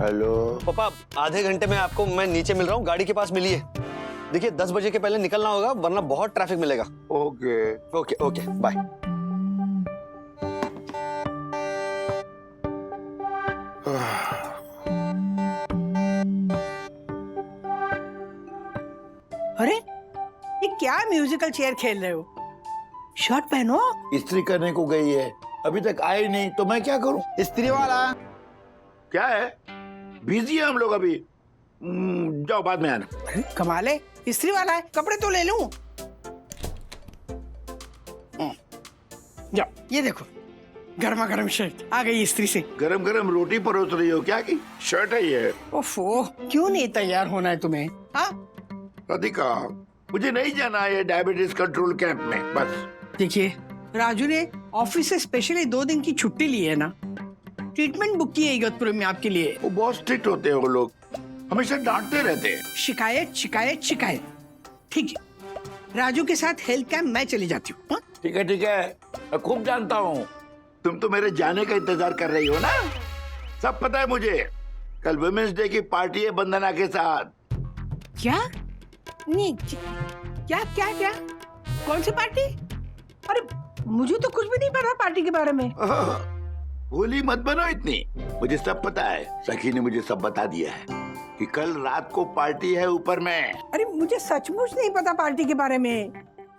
Hello पापा, आधे घंटे में आपको मैं नीचे मिल रहा हूँ, गाड़ी के पास मिलिए। देखिए 10 बजे के पहले निकलना होगा वरना बहुत ट्रैफिक मिलेगा। Okay okay okay bye. अरे ये क्या म्यूजिकल चेयर खेल रहे हो? शर्ट पहनो। इस्त्री करने को गई है, अभी तक आई नहीं तो मैं क्या करूं? इस्त्री वाला क्या है? बिजी है हम लोग अभी। जाओ बाद में आना। अरे कमाल है, इस्त्री वाला है, कपड़े तो ले लूं। जाओ ये देखो, गर्मा गर्म शर्ट आ गई इस्त्री से। गरम गरम रोटी परोस रही हो क्या की? शर्ट है ये। ओफो, क्यों नहीं तैयार होना है तुम्हें? हाँ राधिका, मुझे नहीं जाना है डायबिटीज कंट्रोल कैंप में। बस देखिए, राजू ने ऑफिस से स्पेशली 2 दिन की छुट्टी ली है ना, ट्रीटमेंट बुक की है इगतपुर में आपके लिए। वो बहुत स्ट्रिक्ट होते हैं वो लोग, हमेशा डांटते रहते हैं। शिकायत शिकायत शिकायत। ठीक है, राजू के साथ हेल्थ कैंप मैं चली जाती हूँ। ठीक है मैं खूब जानता हूँ, तुम तो मेरे जाने का इंतजार कर रही हो ना। सब पता है मुझे। कल वुमेन्स डे की पार्टी है वंदना के साथ। क्या? नहीं, क्या क्या क्या? कौन सी पार्टी? अरे मुझे तो कुछ भी नहीं पता पार्टी के बारे में। भोली मत बनो इतनी, मुझे सब पता है। सखी ने मुझे सब बता दिया है कि कल रात को पार्टी है ऊपर में। अरे मुझे सचमुच नहीं पता पार्टी के बारे में।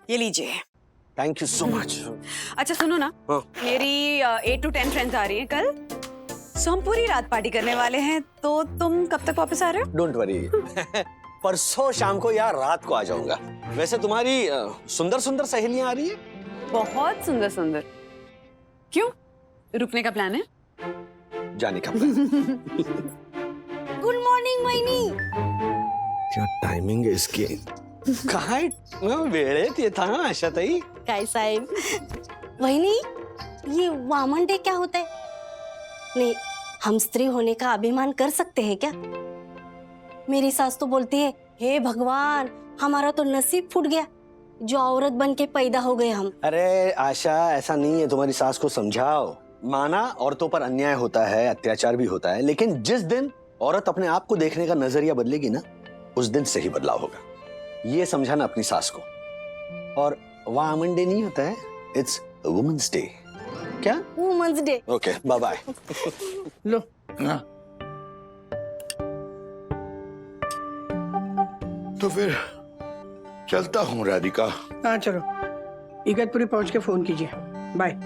ये लीजिए। Thank you so much. अच्छा सुनो ना, हाँ। मेरी 8 to 10 फ्रेंड्स आ रही हैं कल, सो हम पूरी रात पार्टी करने वाले हैं। तो तुम कब तक वापस आ रहे हो? Don't worry. परसों शाम को या रात को आ जाऊंगा। वैसे तुम्हारी सुंदर सुंदर सहेलियां आ रही है। बहुत सुंदर सुंदर। क्यों, रुकने का प्लान है? जाने का plan। Good morning many. क्या टाइमिंग है इसकी? काय वेळेत येता ना आशाताई? काय साहेब, वहिनी ये वामन डे क्या होता है? नहीं, हम स्त्री होने का अभिमान कर सकते हैं क्या? मेरी सास तो बोलती है, हे भगवान हमारा तो नसीब फूट गया, जो औरत बन के पैदा हो गए हम। अरे आशा, ऐसा नहीं है, तुम्हारी सास को समझाओ। माना औरतों पर अन्याय होता है, अत्याचार भी होता है, लेकिन जिस दिन औरत अपने आप को देखने का नजरिया बदलेगी ना, उस दिन सही बदलाव होगा। ये समझाना अपनी सास को। और वामन डे नहीं होता है, इट्स वुमेन्स डे। क्या? Women's day. Okay bye bye. लो हाँ। तो फिर चलता हूँ राधिका। हाँ चलो, इगतपुरी पहुंच के फोन कीजिए। बाय।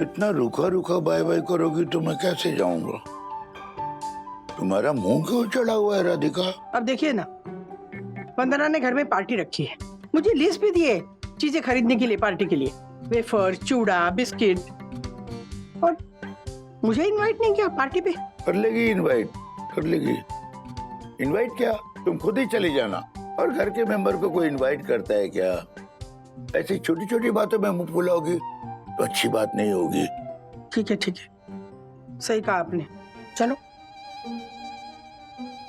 इतना रुका रुका बाय बाय करोगी तो मैं कैसे जाऊंगा? तुम्हारा मुंह क्यों चढ़ा हुआ है राधिका? अब देखिए ना, वंदना ने घर में पार्टी रखी है, मुझे लिस्ट भी दी है चीजें खरीदने के लिए पार्टी के लिए। वेफर, चूड़ा, बिस्किट, और मुझे इनवाइट नहीं किया पार्टी पे। कर लेगी इनवाइट, कर लेगी। इनवाइट क्या, तुम खुद ही चली जाना। और घर के मेंबर को कोई इनवाइट करता है क्या? ऐसी छोटी छोटी बातों में मुंह फुलाओगी तो अच्छी बात नहीं होगी। ठीक है ठीक है, सही कहा आपने। चलो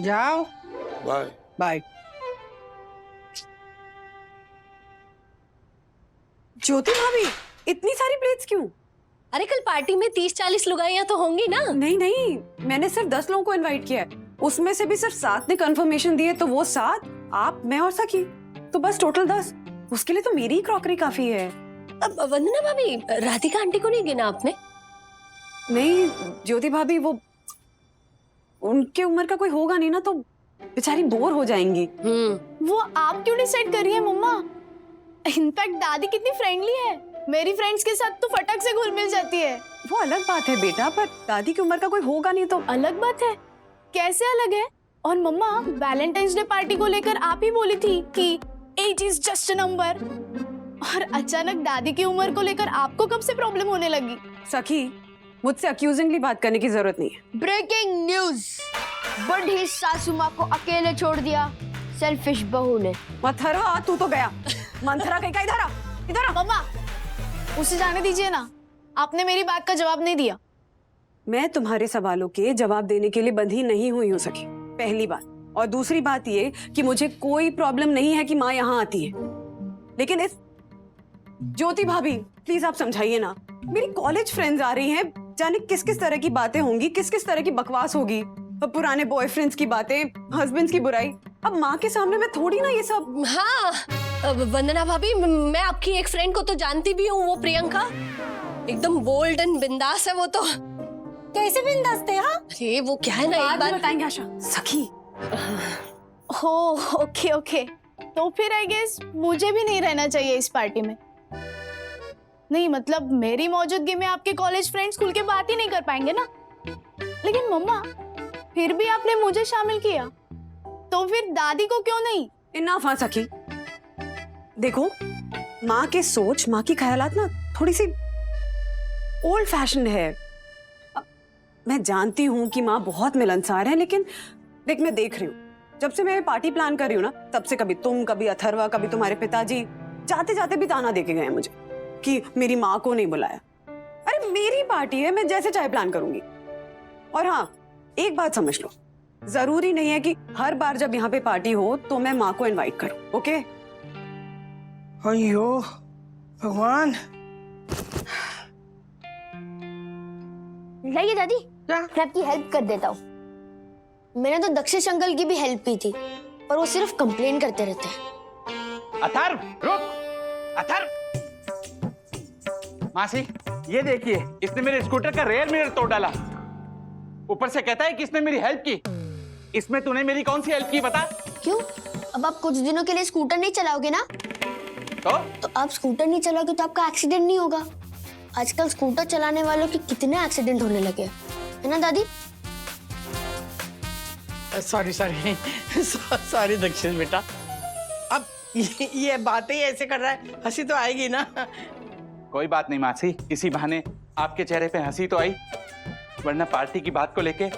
जाओ। Bye bye. ज्योति भाभी, इतनी सारी प्लेट्स क्यों? अरे कल पार्टी में 30-40 लुगाइयां तो होंगी ना। नहीं नहीं, मैंने सिर्फ 10 लोगों को इनवाइट किया है, उसमें से भी सिर्फ 7 ने कंफर्मेशन दी है, तो वो 7, आप, मैं और सखी, तो बस टोटल 10। उसके लिए तो मेरी ही क्रॉकरी काफी है। अब वंदना भाभी, राधिका आंटी को नहीं गिना आपने? नहीं ज्योति भाभी, वो उनके उम्र का कोई होगा नहीं ना, तो बेचारी बोर हो जाएंगी। वो आप क्यों डिसाइड कर रही है मम्मा? इनफैक्ट दादी कितनी फ्रेंडली है, मेरी फ्रेंड्स के साथ तो फटक से घुल मिल जाती है। वो अलग बात है बेटा, पर दादी की उम्र का कोई होगा नहीं तो। अलग बात है? कैसे अलग है? और मम्मा, वैलेंटाइंस डे पार्टी को लेकर आप ही बोली थी कि age is just a number, और अचानक दादी की उम्र को लेकर आपको कब से प्रॉब्लम होने लगी? सखी, मुझसे अक्यूजिंगली बात करने की जरूरत नहीं है। ब्रेकिंग न्यूज, बड़ी सासू माँ को अकेले छोड़ दिया सेल्फिश बहू ने। मंथरा, तू तो गया। मंथरा कहीं का, इधर आ, इधर आ। मम्मा, उसे जाने दीजिए ना, आपने मेरी बात का जवाब नहीं दिया। मैं तुम्हारे सवालों के जवाब देने के लिए बंधी नहीं हुई हूँ सखी, पहली बात। और दूसरी बात ये कि मुझे कोई प्रॉब्लम नहीं है कि माँ यहाँ आती है, लेकिन इस ज्योति भाभी प्लीज आप समझाइए ना, मेरी कॉलेज फ्रेंड्स आ रही हैं, जाने किस किस तरह की बातें होंगी, किस किस तरह की बकवास होगी, पुराने बॉयफ्रेंड्स की बातें, हस्बैंड्स की बुराई। अब माँ के सामने मैं थोड़ी ना ये सब। हाँ वंदना भाभी, मैं आपकी एक फ्रेंड को तो जानती भी हूँ, वो प्रियंका। एकदम बोल्ड एंड बिंदास है वो तो। कैसे बिंदास थे? हाँ, अरे वो क्या है ना, एक बार बताएंगे आशा। सखी, हो ओके ओके, तो फिर आई गेस मुझे भी नहीं रहना चाहिए इस पार्टी में। नहीं मतलब मेरी मौजूदगी में आपके कॉलेज फ्रेंड्स खुल के बात ही नहीं कर पाएंगे ना। लेकिन मम्मा, फिर भी आपने मुझे शामिल किया, तो फिर दादी को क्यों नहीं? इनाफ हाँ सखी। देखो, माँ के सोच, माँ की ख्यालात ना थोड़ी सी ओल्ड फैशन है। अब मैं जानती हूँ कि माँ बहुत मिलनसार है, लेकिन देख, मैं देख रही हूँ जब से मैं पार्टी प्लान कर रही हूँ ना, तब से कभी तुम, कभी अथर्वा, कभी तुम्हारे पिताजी जाते जाते भी ताना देके गए मुझे कि मेरी माँ को नहीं बुलाया। अरे मेरी पार्टी है, मैं जैसे चाहे प्लान करूंगी। और हाँ, एक बात समझ लो, जरूरी नहीं है कि हर बार जब यहाँ पे पार्टी हो तो मैं माँ को इनवाइट करूं, ओके? अयो भगवान, लाइए दादी, क्या? मैं आपकी हेल्प कर देता हूँ। मैंने तो दक्षिश अंकल की भी हेल्प की थी, पर वो सिर्फ कंप्लेन करते रहते हैं। अथर्व रुक, अथर्व। मासी ये देखिए, इसने मेरे स्कूटर का रेयर मिरर तोड़ डाला। ऊपर से कहता है कि इसने मेरी हेल्प की। इसमें तूने मेरी कौन सी हेल्प की बता? क्यों? अब आप कुछ दिनों के लिए स्कूटर नहीं चलाओगे ना? तो आप स्कूटर नहीं चलाओगे तो आपका एक्सीडेंट नहीं होगा। आजकल स्कूटर चलाने वालों के कितने एक्सीडेंट होने लगे हैं, है ना दादी? सॉरी सॉरी सॉरी दक्षिण बेटा। अब ये बातें ही ऐसे कर रहा है, हंसी तो आएगी ना। कोई बात नहीं मासी, इसी बहाने आपके चेहरे पे हंसी तो आई, वरना पार्टी की बात को लेके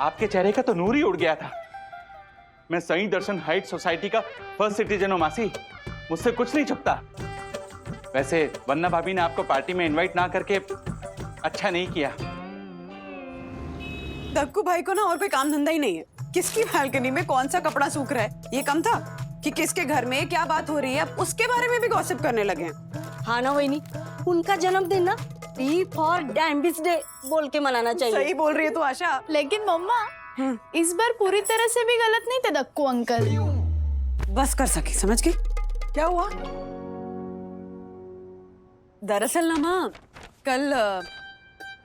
आपके चेहरे का तो नूर ही उड़ गया था। मैं सही दर्शन हाइट सोसाइटी का फर्स्ट सिटीजन हूँ मासी, मुझसे कुछ नहीं छुपता। वैसे वन्ना भाभी ने आपको पार्टी में इनवाइट ना करके अच्छा नहीं किया। दक्कू भाई को ना और कोई काम धंधा ही नहीं है। किसकी बालकनी में कौन सा कपड़ा सूख रहा है, ये कम था कि किसके घर में क्या बात हो रही है, अब उसके बारे में भी गॉसिप करने लगे हैं। हाँ ना वही नहीं, उनका जन्मदिन ना पी फॉर डैम्बिस डे बोल के मनाना चाहिए। सही बोल रही है तू आशा। लेकिन मम्मा, इस बार पूरी तरह से भी गलत नहीं थे दक्कू अंकल। बस कर सकी, समझ गई? क्या हुआ? दरअसल ना माँ, कल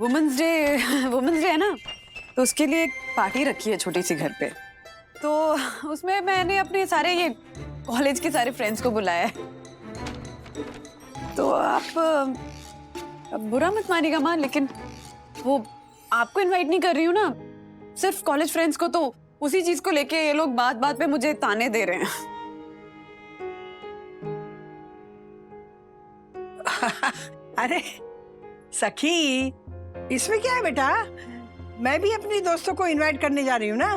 वुमेन्स डे है ना, तो उसके लिए एक पार्टी रखी है छोटी सी घर पे। तो उसमें मैंने अपने सारे ये कॉलेज के सारे फ्रेंड्स को बुलाया है। तो आप बुरा मत मानिएगा माँ, लेकिन वो आपको इनवाइट नहीं कर रही हूँ ना, सिर्फ कॉलेज फ्रेंड्स को। तो उसी चीज को लेके ये लोग बात बात पे मुझे ताने दे रहे हैं। अरे सखी, इसमें क्या है बेटा, मैं भी अपनी दोस्तों को इनवाइट करने जा रही हूँ ना,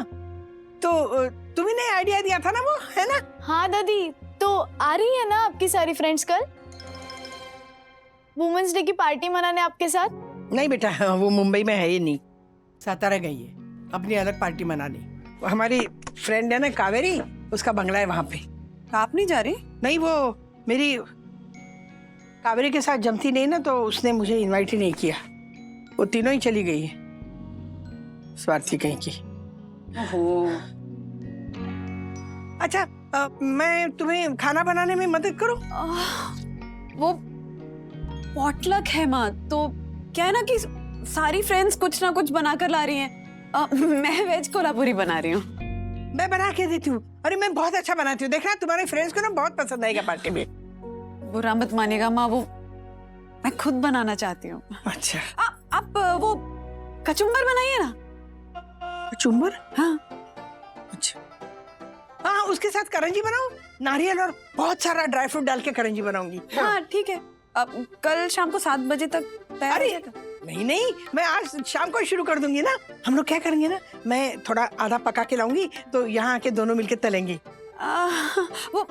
तो तुम्ही ने आइडिया दिया था ना वो, है ना? हाँ दादी, तो आ रही है ना आपकी सारी फ्रेंड्स कल वुमेन्स डे की पार्टी मनाने आपके साथ? नहीं बेटा, वो मुंबई में है ही नहीं, सातारा गई है अपनी अलग पार्टी मनाने। वो हमारी फ्रेंड है ना कावेरी, उसका बंगला है वहां पे। आप नहीं जा रही? नहीं, वो मेरी कावेरी के साथ जमती नहीं ना, तो उसने मुझे इनवाइट ही नहीं किया। वो तीनों ही चली गई है, स्वार्थी कहीं की। अच्छा, मैं तुम्हें खाना बनाने में मदद करूं? वो पॉटलक है माँ, तो क्या है ना कि सारी फ्रेंड्स कुछ ना कुछ बनाकर ला रही हैं। मैं वेज कोल्हापुरी बना रही हूँ। मैं बना के देती हूँ। अरे मैं बहुत अच्छा बनाती हूँ, देखना तुम्हारे फ्रेंड्स को ना बहुत पसंद आएगा पार्टी में। बुरा मत मानेगा माँ, वो मैं खुद बनाना चाहती हूँ। अच्छा, आप वो कचुम्बर बनाइए ना। चुम्बर? हाँ अच्छा, हाँ उसके साथ करंजी बनाओ, नारियल और बहुत सारा ड्राई फ्रूट डाल के करंजी बनाऊंगी। हाँ ठीक है, अब कल शाम को 7 बजे तक तैयार हो जाएगा। नहीं नहीं, मैं आज शाम को शुरू कर दूंगी ना। हम लोग क्या करेंगे ना, मैं थोड़ा आधा पका के लाऊंगी, तो यहाँ आके दोनों मिलके तलेंगे। वो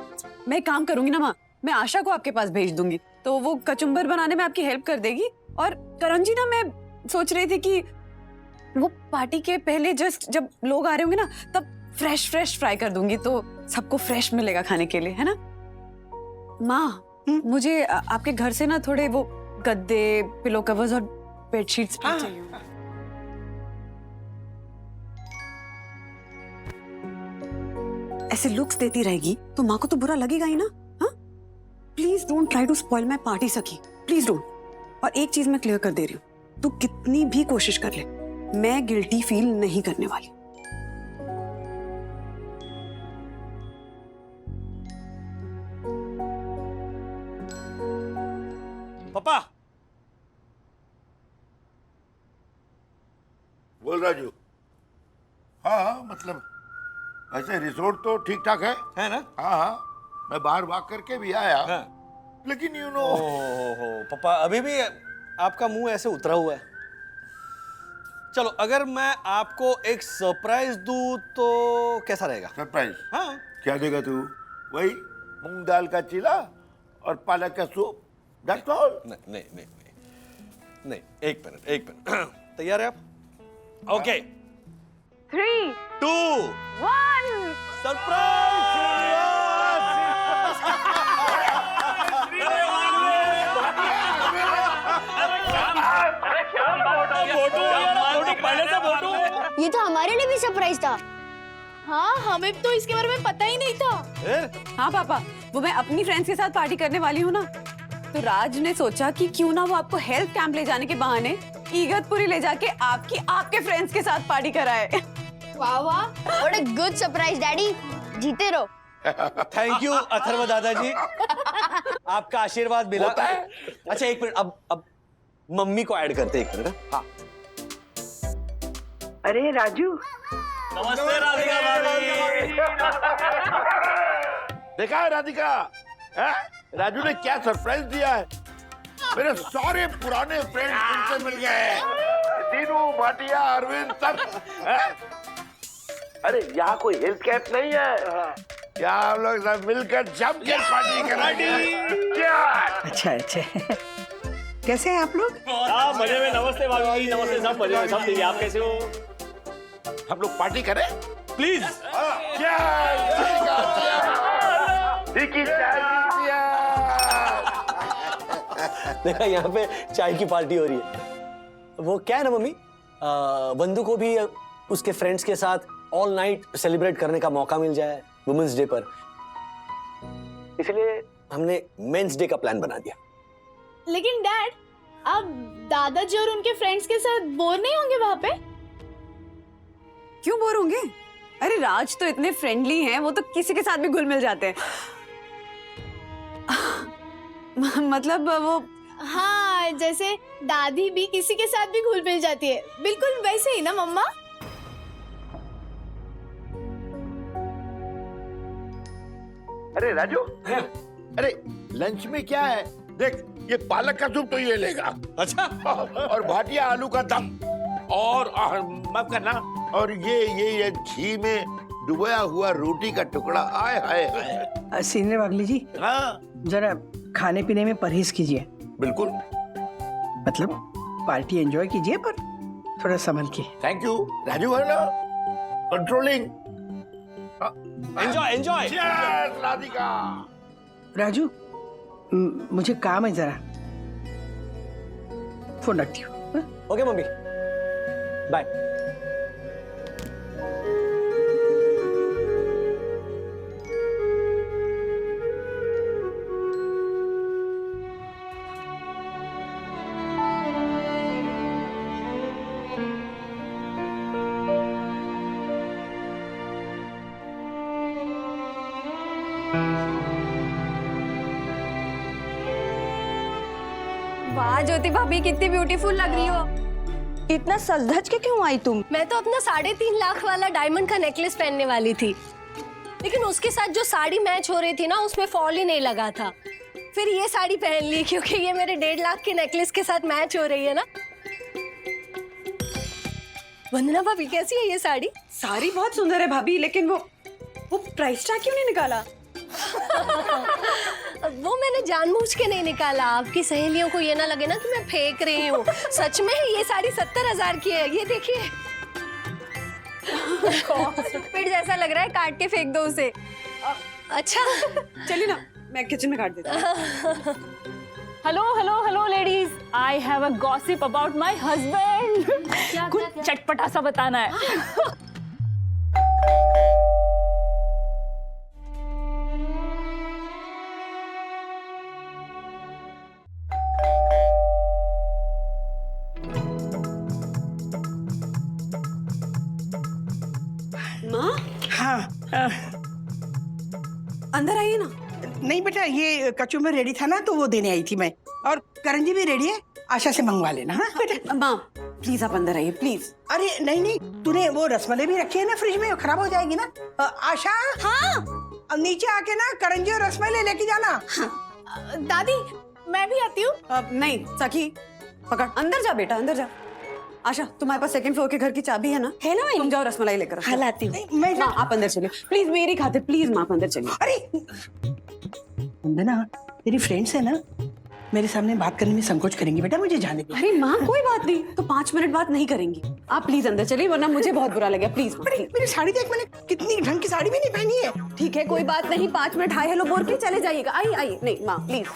मैं एक काम करूंगी ना माँ, मैं आशा को आपके पास भेज दूंगी, तो वो कचुम्बर बनाने में आपकी हेल्प कर देगी। और करंजी ना, मैं सोच रही थी कि वो पार्टी के पहले जस्ट जब लोग आ रहे होंगे ना, तब फ्रेश फ्राई कर दूंगी, तो सबको फ्रेश मिलेगा खाने के लिए, है ना माँ? मुझे आपके घर से ना थोड़े वो गद्दे, पिलो कवर्स और बेडशीट्स भी चाहिए होंगी। ऐसे लुक्स देती रहेगी तो माँ को तो बुरा लगेगा ही ना। हाँ, please don't try to spoil my party सखी, प्लीज डोंट। और एक चीज मैं क्लियर कर दे रही हूँ, तू कितनी भी कोशिश कर ले, मैं गिल्टी फील नहीं करने वाली। पापा, बोल राजू। हाँ मतलब ऐसे रिसोर्ट तो ठीक ठाक है ना? हाँ हाँ, मैं बाहर वॉक करके भी आया। हाँ। लेकिन यू नो ओहो पापा, अभी भी आपका मुंह ऐसे उतरा हुआ है। चलो, अगर मैं आपको एक सरप्राइज दूं तो कैसा रहेगा? सरप्राइज? हाँ। क्या देगा तू? वही मूंग दाल का चीला और पालक का सूप, दैट्स ऑल। नहीं नहीं नहीं नहीं नहीं, एक मिनट तैयार है आप? ओके, 3, 2, 1 ये तो हमारे लिए भी सरप्राइज था। हाँ, हमें तो इसके बारे में पता ही नहीं था। हाँ पापा, वो मैं अपनी फ्रेंड्स के साथ पार्टी करने वाली हूँ ना, तो राज ने सोचा कि क्यों ना वो आपको हेल्थ कैंप ले जाने के बहाने इगतपुरी ले जाके आपके फ्रेंड्स के साथ पार्टी कराए। वाह वाह, what a good surprise daddy, जीते रहो। थैंक यू अथर्व दादाजी, आपका आशीर्वाद मिला। होता है। अच्छा एक मिनट, अब मम्मी को ऐड करते हैं, एक मिनट। हाँ, अरे राजू, नमस्ते राधिका भाभी। देखा है राधिका, है? राजू ने क्या सरप्राइज दिया है। मेरे सारे पुराने फ्रेंड उनसे मिल गए, दीनू, भाटिया, अरविंद, सब है? अरे यहाँ कोई हेल्थ कैंप नहीं है, यहाँ हम लोग सब मिलकर जम के पार्टी करेंगे। अच्छा कैसे हैं आप लोग? मजे में। नमस्ते भाभी, नमस्ते, सब मजे में, सब ठीक है। आप कैसे हो? हम लोग पार्टी करें प्लीज। देखा, यहाँ पे चाय की पार्टी हो रही है। वो क्या है ना मम्मी, बंधु को भी उसके फ्रेंड्स के साथ ऑल नाइट सेलिब्रेट करने का मौका मिल जाए वुमेन्स डे पर, इसलिए हमने मेंस डे का प्लान बना दिया। लेकिन डैड, आप दादाजी और उनके फ्रेंड्स के साथ बोर नहीं होंगे वहाँ पे? क्यों बोर होंगे? अरे राज तो इतने फ्रेंडली हैं, वो तो किसी के साथ भी घुल मिल जाते हैं। मतलब वो, हाँ, जैसे दादी भी किसी के साथ भी घुल मिल जाती है, बिल्कुल वैसे ही ना मम्मा? अरे राजू, अरे लंच में क्या है? देख, ये पालक का सूप तो ये लेगा। अच्छा। और भाटिया आलू का दम, और माफ करना, और ये घी में डुबोया हुआ रोटी का टुकड़ा। आय हाय हाय। सीनियर वागली जी, हाँ जरा खाने पीने में परहेज कीजिए। बिल्कुल। मतलब पार्टी एंजॉय कीजिए, पर थोड़ा संभल के। थैंक यू राजू, है ना controlling. Enjoy. Cheers, Radhika. Raju, मुझे काम है जरा, फोन रखती हूँ। Okay mummy, bye. वाह ज्योति भाभी, कितनी ब्यूटीफुल लग रही हो। इतना सज धज के क्यों आई तुम? मैं तो अपना 3.5 लाख वाला डायमंड का नेकलेस पहनने वाली थी, लेकिन उसके साथ जो साड़ी मैच हो रही थी ना, उसमें फॉल ही नहीं लगा था। फिर ये साड़ी पहन ली क्योंकि ये मेरे 1.5 लाख के नेकलेस के साथ मैच हो रही है ना। वंदना भाभी, कैसी है ये साड़ी? साड़ी बहुत सुंदर है भाभी, लेकिन वो प्राइस टैग क्यों नहीं निकाला? वो मैंने जानबूझ के नहीं निकाला, आपकी सहेलियों को ये ना लगे ना कि मैं फेंक रही हूँ। सच में ये साड़ी 70,000 की है, ये देखिए। फिर जैसा लग रहा है, काट के फेंक दो उसे। अच्छा चलिए ना, मैं किचन में काट देती हूँ। Hello hello hello ladies, I have a gossip about my husband. कुछ चटपटा सा बताना है। माँ हाँ अंदर आइए ना। नहीं बेटा, ये कचुम्बर रेडी था ना तो वो देने आई थी मैं। और करंजी भी रेडी है, आशा से मंगवा लेना। हाँ बेटा। माँ प्लीज आप अंदर आइए प्लीज। अरे नहीं नहीं, तूने वो रसमलाई भी रखी है ना फ्रिज में, वो खराब हो जाएगी ना। आशा, हाँ अब नीचे आके ना करंजी और रसमलाई लेके जाना। दादी मैं भी आती हूँ। नहीं सखी, पकड़, अंदर जा बेटा, अंदर जा। आशा तुम्हारे पास सेकंड फ्लोर के घर की चाबी है ना? है ना तुम जाओ रसमलाई लेकर। हाँ लाती हूँ। नहीं, मैं माँ आप अंदर चलिए प्लीज, मेरी खातिर प्लीज। माँ आप अंदर चलिए। अरे वंदना, तेरी फ्रेंड्स है ना, मेरे सामने बात करने में संकोच करेंगी बेटा, मुझे जाने दो। अरे माँ कोई बात नहीं, तो 5 मिनट बात नहीं करेंगी। आप प्लीज अंदर चलिए, वरना मुझे बहुत बुरा लगेगा। प्लीज अरे मेरी साड़ी देख, मैंने कितनी ढंग की साड़ी भी नहीं पहनी है। ठीक है कोई बात नहीं, 5 मिनट हाय हेलो बोल के चले जाइएगा। आइए आइए। नहीं माँ प्लीज।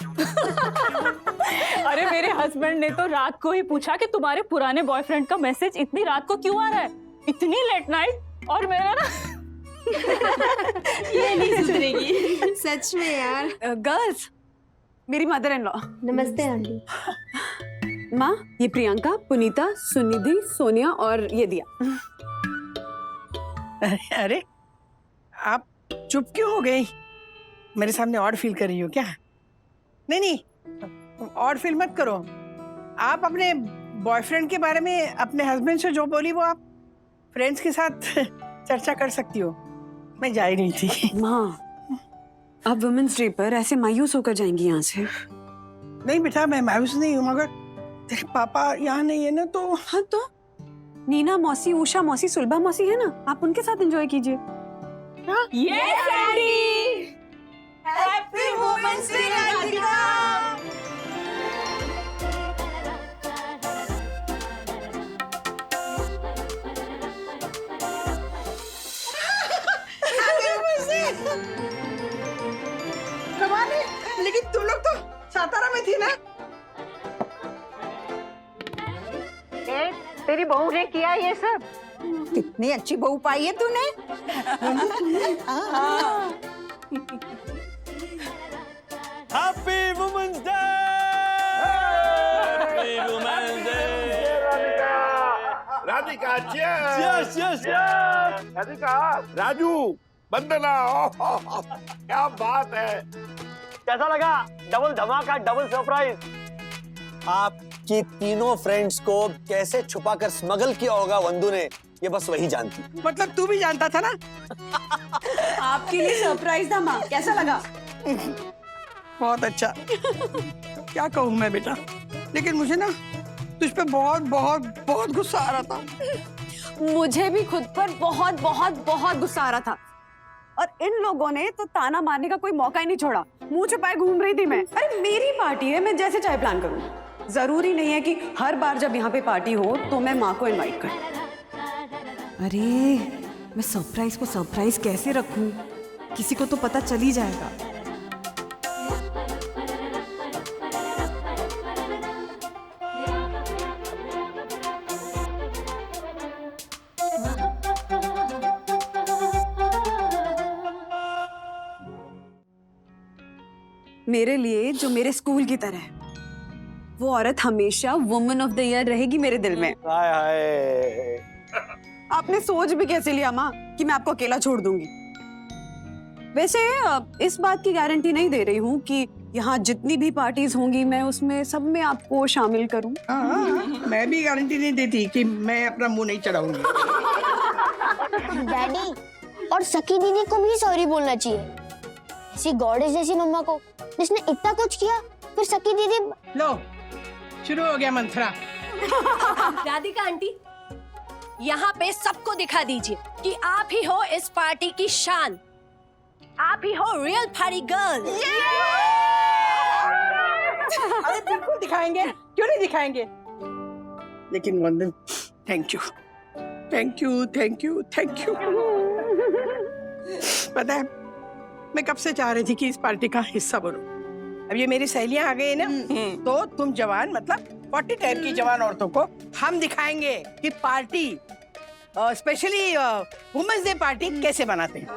अरे मेरे हस्बैंड ने तो रात को ही पूछा कि तुम्हारे पुराने बॉयफ्रेंड का मैसेज इतनी रात को क्यों आ रहा है, इतनी लेट नाइट। और मेरा ना ये नहीं सुधरेगी सच में यार। गर्ल्स, मेरी मदर इन लॉ। नमस्ते आंटी। माँ ये प्रियंका, पुनीता, सुनिधि, सोनिया और ये दिया। अरे आप चुप क्यों हो गई? मेरे सामने ऑड फील कर रही हो क्या? नहीं नहीं, ऑड फील मत करो। आप अपने बॉयफ्रेंड के बारे में अपने हस्बैंड से जो बोली वो आप फ्रेंड्स के साथ चर्चा कर सकती हो। मैं जा ही नहीं थी। माँ आप वुमेन्स डे पर ऐसे मायूस होकर जाएंगी यहाँ से? नहीं बेटा, मैं मायूस नहीं हूँ, मगर तेरे पापा यहाँ नहीं है ना तो। हाँ तो नीना मौसी, उषा मौसी, सुलभा मौसी है ना, आप उनके साथ एंजॉय कीजिए। Yes daddy, happy women's day Radhika. कमाल है, लेकिन तुम लोग तो सातारा में थी ना। तेरी बहू ने किया ये सब? कितनी अच्छी बहू पाई है तूने। Happy women's day. Happy women's day Radhika, yes yes Radhika, Raju, Vandana, क्या बात है। कैसा लगा? डबल धमाका, डबल सरप्राइज। आपकी तीनों फ्रेंड्स को कैसे छुपाकर स्मगल किया होगा वंदू ने, ये बस वही जानती। मतलब तू भी जानता था ना? आपके लिए सरप्राइज था माँ, कैसा लगा? बहुत अच्छा। क्या कहूँ मैं बेटा, लेकिन मुझे ना तुझ पे बहुत बहुत बहुत गुस्सा आ रहा था। मुझे भी खुद पर बहुत बहुत बहुत गुस्सा आ रहा था। और इन लोगों ने तो ताना मारने का कोई मौका ही नहीं छोड़ा। मुंह छुपाए घूम रही थी मैं। अरे मेरी पार्टी है, मैं जैसे चाहे प्लान करूँ। जरूरी नहीं है कि हर बार जब यहाँ पे पार्टी हो तो मैं माँ को इनवाइट करूँ। अरे मैं सरप्राइज को सरप्राइज कैसे रखूं? किसी को तो पता चल ही जाएगा। मेरे लिए जो मेरे स्कूल की तरह है, वो औरत हमेशा वुमन ऑफ द ईयर रहेगी मेरे दिल में। हाय हाय। आपने सोच भी कैसे लिया माँ कि मैं आपको अकेला छोड़ दूंगी? वैसे इस बात की गारंटी नहीं दे रही हूँ कि यहाँ जितनी भी पार्टीज होंगी मैं उसमें सब में आपको शामिल करूँ। मैं भी गारंटी नहीं देती कि मैं अपना मुंह नहीं चढ़ाऊंगी। डैडी और सखी दीदी को भी सॉरी बोलना चाहिए। इसी गॉडेस जैसी मम्मा को जिसने इतना कुछ किया, फिर सखी दीदी। लो शुरू हो गया मंथरा। राधिका आंटी, यहाँ पे सबको दिखा दीजिए कि आप ही हो इस पार्टी की शान। आप ही हो रियल पार्टी गर्ल। अरे बिल्कुल दिखाएंगे, क्यों नहीं दिखाएंगे। लेकिन वंदन, thank you thank you thank you thank you. पता है मैं कब से चाह रही थी कि इस पार्टी का हिस्सा बनूं, अब ये मेरी सहेलियां आ गई ना, तो तुम जवान मतलब 40 टाइप की जवान औरतों को हम दिखाएंगे कि party specially women's day party कैसे बनाते हैं।